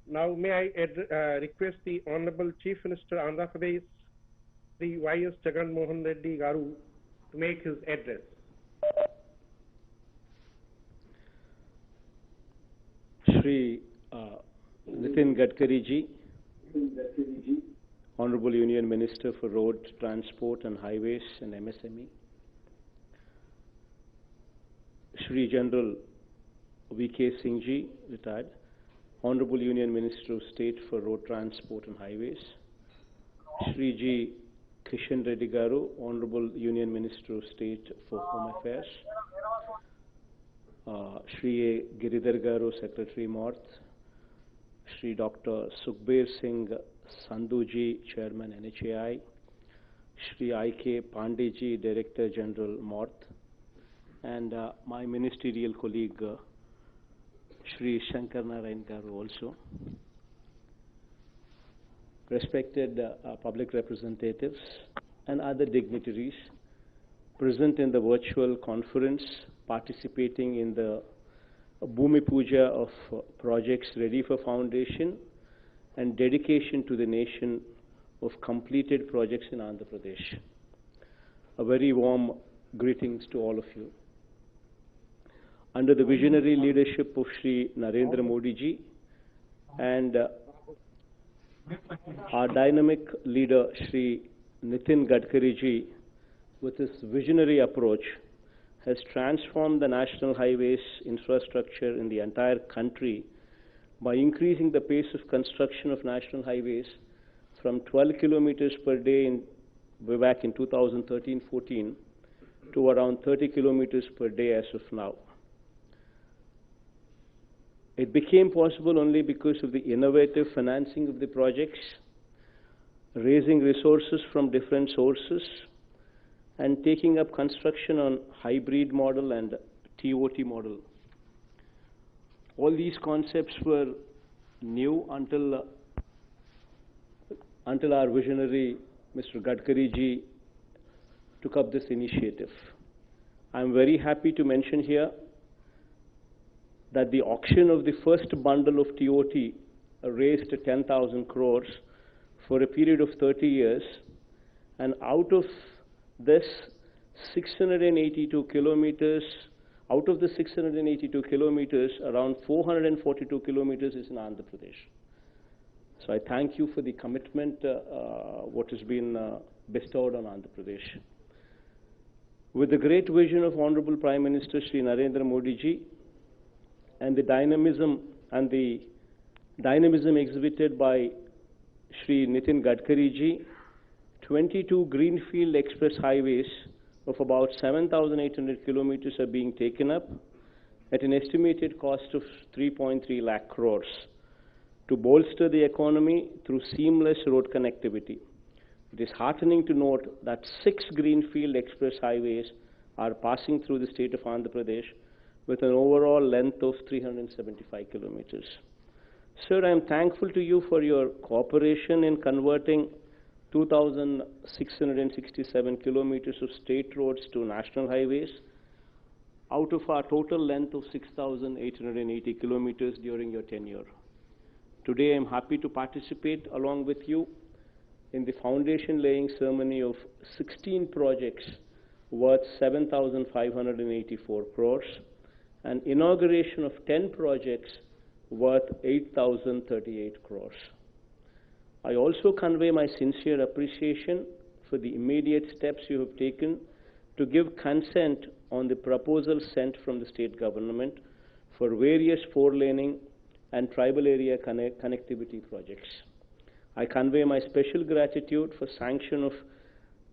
Now, may I request the Honorable Chief Minister Andhra Pradesh, Sri Y.S. Jagan Mohan Reddy Garu, to make his address. Shri Nitin Gadkari ji, Honorable Union Minister for Road Transport and Highways and MSME, Shri General V.K. Singh ji, retired, Honorable Union Minister of State for Road Transport and Highways, Shri G. Kishan Reddy Garu, Honorable Union Minister of State for Home Affairs, Shri A. Giridhar Garu, Secretary North, Shri Dr. Sukhbir Singh Sandhuji, Chairman NHAI, Shri I.K. Pandeyji, Director General North, and my ministerial colleague Shri Shankar Narayan Garu also. Respected public representatives and other dignitaries present in the virtual conference, participating in the Bhumi Puja of projects ready for foundation and dedication to the nation of completed projects in Andhra Pradesh. A very warm greetings to all of you. Under the visionary leadership of Shri Narendra Modi ji and our dynamic leader Shri Nitin Gadkari ji, with his visionary approach, has transformed the national highways infrastructure in the entire country by increasing the pace of construction of national highways from 12 kilometers per day way back in 2013-14 to around 30 kilometers per day as of now. It became possible only because of the innovative financing of the projects, raising resources from different sources, and taking up construction on hybrid model and TOT model. All these concepts were new until our visionary Mr. Gadkari ji took up this initiative. I am very happy to mention here that the auction of the first bundle of TOT raised 10,000 crores for a period of 30 years, and out of this 682 kilometers, out of the 682 kilometers, around 442 kilometers is in Andhra Pradesh. So I thank you for the commitment what has been bestowed on Andhra Pradesh. With the great vision of Honorable Prime Minister Shri Narendra Modi ji and the dynamism exhibited by Shri Nitin Gadkari ji, 22 greenfield express highways of about 7,800 kilometers are being taken up at an estimated cost of 3.3 lakh crores to bolster the economy through seamless road connectivity. It is heartening to note that 6 greenfield express highways are passing through the state of Andhra Pradesh with an overall length of 375 kilometers. Sir, I am thankful to you for your cooperation in converting 2,667 kilometers of state roads to national highways out of our total length of 6,880 kilometers during your tenure. Today I am happy to participate along with you in the foundation laying ceremony of 16 projects worth 7,584 crores and inauguration of 10 projects worth 8,038 crores. I also convey my sincere appreciation for the immediate steps you have taken to give consent on the proposal sent from the state government for various four-laning and tribal area connectivity projects. I convey my special gratitude for sanction of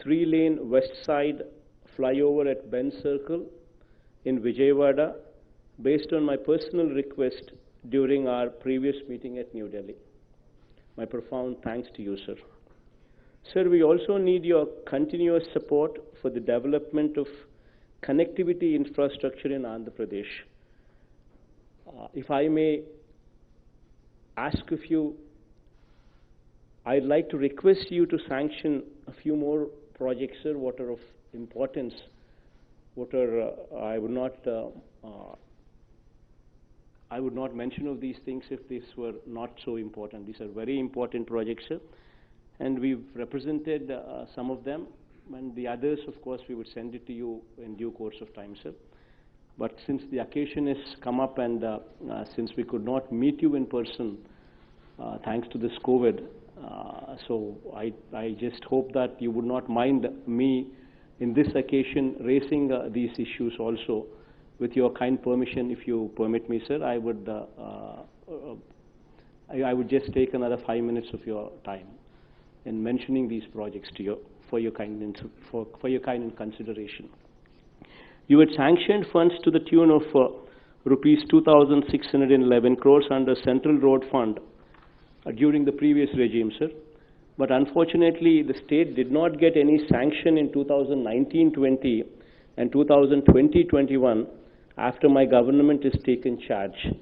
3-lane west side flyover at Ben Circle in Vijayawada based on my personal request during our previous meeting at New Delhi. My profound thanks to you, sir. Sir, we also need your continuous support for the development of connectivity infrastructure in Andhra Pradesh. If I may ask of you, I'd like to request you to sanction a few more projects, sir, what are of importance, what are, I would not I would not mention of these things if these were not so important. These are very important projects, sir. And we've represented some of them, and the others, of course, we would send it to you in due course of time, sir. But since the occasion has come up and since we could not meet you in person, thanks to this COVID, so I just hope that you would not mind me in this occasion raising these issues also. With your kind permission, if you permit me, sir, I would just take another 5 minutes of your time in mentioning these projects to you for your kind consideration. You had sanctioned funds to the tune of rupees 2,611 crores under Central Road Fund during the previous regime, sir. But unfortunately, the state did not get any sanction in 2019-20 and 2020-21 after my government has taken charge.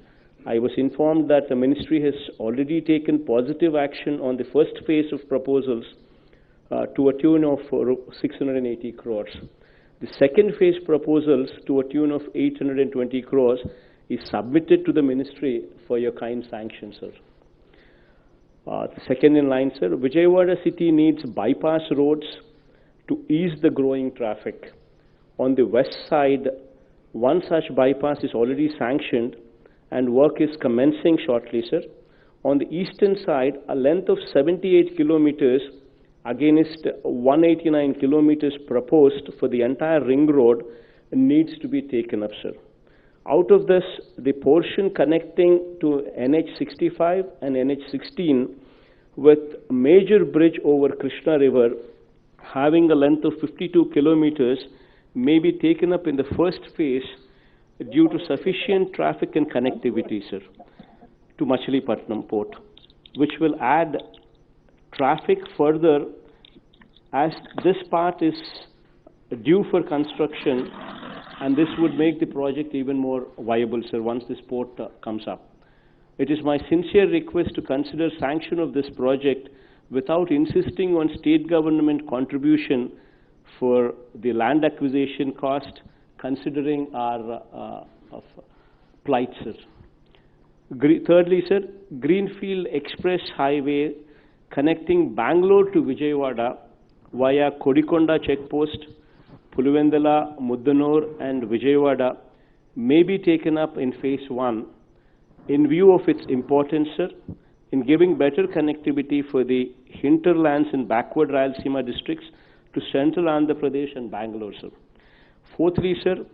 I was informed that the ministry has already taken positive action on the first phase of proposals to a tune of 680 crores. The second phase proposals to a tune of 820 crores is submitted to the ministry for your kind sanction, sir. The second in line, sir, Vijayawada city needs bypass roads to ease the growing traffic. On the west side, one such bypass is already sanctioned and work is commencing shortly, sir. On the eastern side, a length of 78 kilometers against 189 kilometers proposed for the entire ring road needs to be taken up, sir. Out of this, the portion connecting to NH65 and NH16 with major bridge over Krishna River having a length of 52 kilometers may be taken up in the first phase due to sufficient traffic and connectivity, sir, to Machilipatnam port, which will add traffic further as this part is due for construction, and this would make the project even more viable, sir, once this port comes up. It is my sincere request to consider sanction of this project without insisting on state government contribution for the land acquisition cost, considering our plight, sir. Thirdly, sir, Greenfield Express Highway connecting Bangalore to Vijayawada via Kodikonda checkpost, Puluvendala, Muddanur and Vijayawada may be taken up in phase 1 in view of its importance, sir, in giving better connectivity for the hinterlands and backward Rayalaseema districts to central Andhra Pradesh and Bangalore, sir. Fourthly, sir,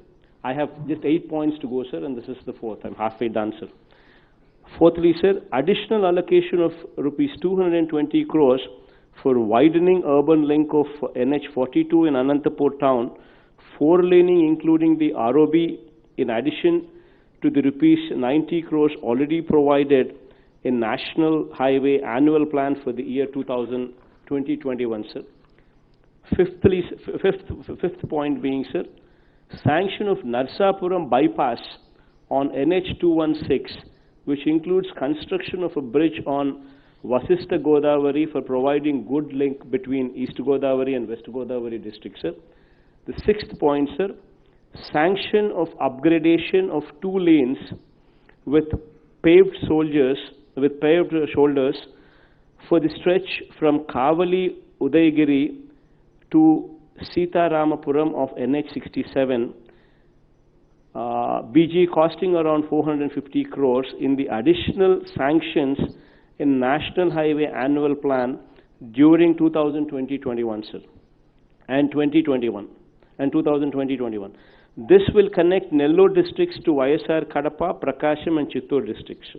I have just 8 points to go, sir, and this is the fourth. I'm halfway done, sir. Fourthly, sir, additional allocation of rupees 220 crores for widening urban link of NH42 in Anantapur town, 4-laning including the ROB, in addition to the rupees 90 crores already provided in National Highway Annual Plan for the year 2020-21, sir. Fifth point being, sir, sanction of Narsapuram bypass on NH216, which includes construction of a bridge on Vasistha Godavari for providing good link between East Godavari and West Godavari districts, sir. The sixth point, sir, sanction of upgradation of 2 lanes with paved shoulders for the stretch from Kavali Udayagiri to Sitaramapuram of NH67, BG costing around 450 crores in the additional sanctions in National Highway Annual Plan during 2020-21, sir, and 2021. This will connect Nellore districts to YSR Kadapa, Prakasham and Chittor districts.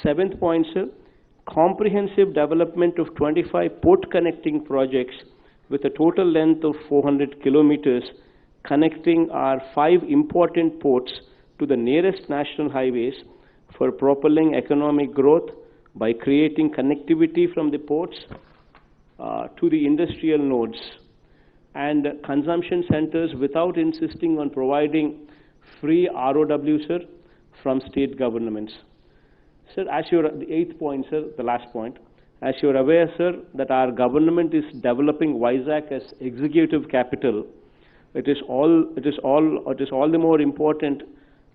Seventh point, sir, comprehensive development of 25 port connecting projects with a total length of 400 kilometers connecting our 5 important ports to the nearest national highways for propelling economic growth by creating connectivity from the ports to the industrial nodes and consumption centers without insisting on providing free ROW, sir, from state governments. Sir, as you're, the 8th point, sir, the last point, as you're aware, sir, that our government is developing Vizag as executive capital, it is all the more important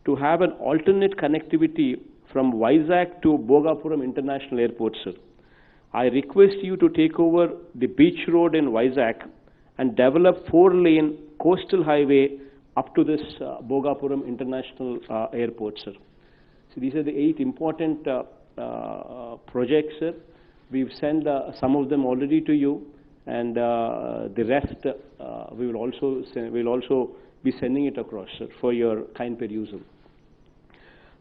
to have an alternate connectivity from Vizag to Bhogapuram International Airport, sir. I request you to take over the beach road in Vizag and develop 4-lane coastal highway up to this Bhogapuram International Airport, sir. So these are the 8 important projects, sir. We've sent some of them already to you, and the rest we will also be sending it across, sir, for your kind perusal.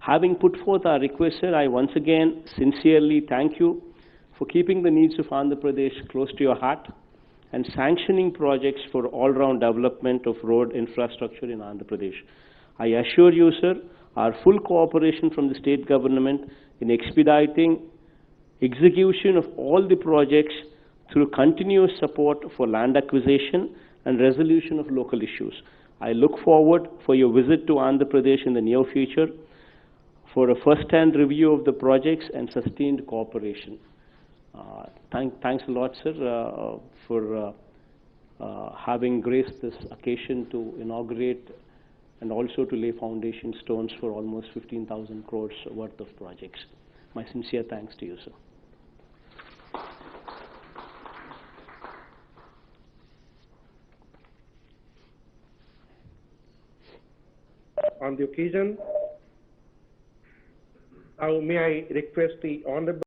Having put forth our request, sir, I once again sincerely thank you for keeping the needs of Andhra Pradesh close to your heart and sanctioning projects for all-round development of road infrastructure in Andhra Pradesh. I assure you, sir, our full cooperation from the state government in expediting execution of all the projects through continuous support for land acquisition and resolution of local issues. I look forward for your visit to Andhra Pradesh in the near future for a first-hand review of the projects and sustained cooperation. Thanks a lot, sir, for having graced this occasion to inaugurate and also to lay foundation stones for almost 15,000 crores worth of projects. My sincere thanks to you, sir. On the occasion, now may I request the Honorable